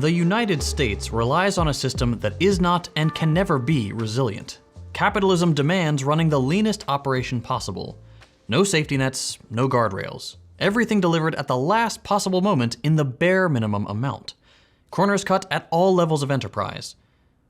The United States relies on a system that is not and can never be resilient. Capitalism demands running the leanest operation possible. No safety nets, no guardrails. Everything delivered at the last possible moment in the bare minimum amount. Corners cut at all levels of enterprise.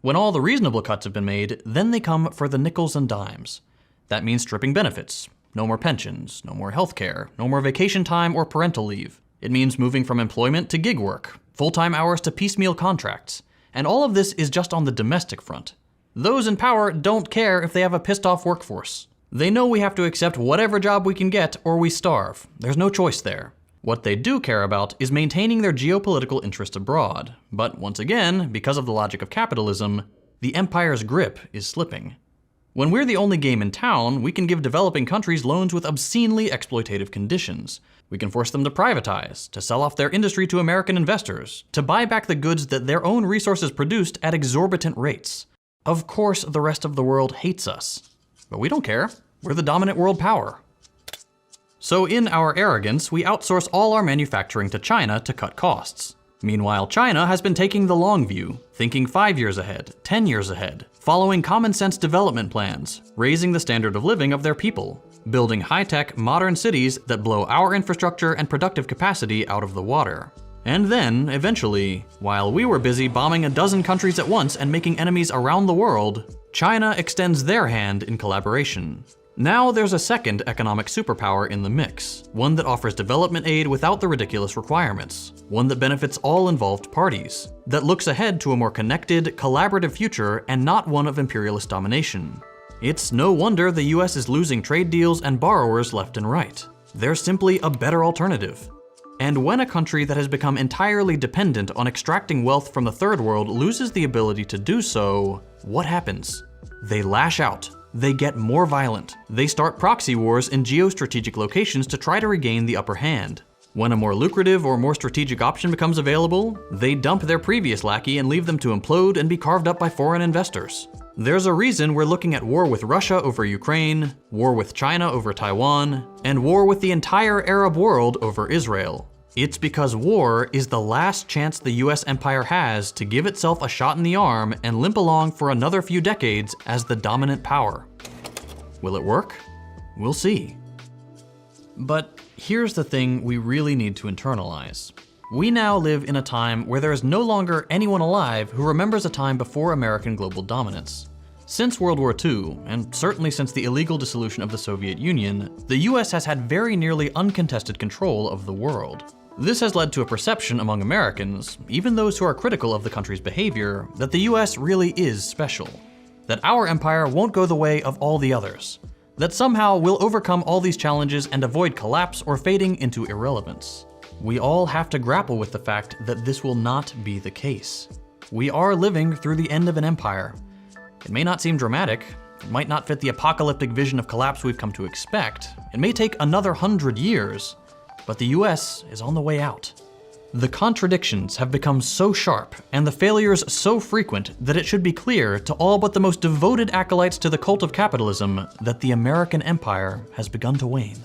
When all the reasonable cuts have been made, then they come for the nickels and dimes. That means stripping benefits. No more pensions, no more healthcare, no more vacation time or parental leave. It means moving from employment to gig work, full-time hours to piecemeal contracts. And all of this is just on the domestic front. Those in power don't care if they have a pissed-off workforce. They know we have to accept whatever job we can get or we starve. There's no choice there. What they do care about is maintaining their geopolitical interest abroad. But once again, because of the logic of capitalism, the empire's grip is slipping. When we're the only game in town, we can give developing countries loans with obscenely exploitative conditions. We can force them to privatize, to sell off their industry to American investors, to buy back the goods that their own resources produced at exorbitant rates. Of course, the rest of the world hates us. But we don't care. We're the dominant world power. So in our arrogance, we outsource all our manufacturing to China to cut costs. Meanwhile, China has been taking the long view, thinking 5 years ahead, 10 years ahead, following common sense development plans, raising the standard of living of their people, building high-tech, modern cities that blow our infrastructure and productive capacity out of the water. And then, eventually, while we were busy bombing a dozen countries at once and making enemies around the world, China extends their hand in collaboration. Now there's a second economic superpower in the mix, one that offers development aid without the ridiculous requirements, one that benefits all involved parties, that looks ahead to a more connected, collaborative future and not one of imperialist domination. It's no wonder the US is losing trade deals and borrowers left and right. They're simply a better alternative. And when a country that has become entirely dependent on extracting wealth from the third world loses the ability to do so, what happens? They lash out. They get more violent. They start proxy wars in geostrategic locations to try to regain the upper hand. When a more lucrative or more strategic option becomes available, they dump their previous lackey and leave them to implode and be carved up by foreign investors. There's a reason we're looking at war with Russia over Ukraine, war with China over Taiwan, and war with the entire Arab world over Israel. It's because war is the last chance the US empire has to give itself a shot in the arm and limp along for another few decades as the dominant power. Will it work? We'll see. But here's the thing we really need to internalize. We now live in a time where there is no longer anyone alive who remembers a time before American global dominance. Since World War II, and certainly since the illegal dissolution of the Soviet Union, the US has had very nearly uncontested control of the world. This has led to a perception among Americans, even those who are critical of the country's behavior, that the US really is special. That our empire won't go the way of all the others. That somehow we'll overcome all these challenges and avoid collapse or fading into irrelevance. We all have to grapple with the fact that this will not be the case. We are living through the end of an empire. It may not seem dramatic, it might not fit the apocalyptic vision of collapse we've come to expect, it may take another 100 years, but the US is on the way out. The contradictions have become so sharp and the failures so frequent that it should be clear to all but the most devoted acolytes to the cult of capitalism that the American empire has begun to wane.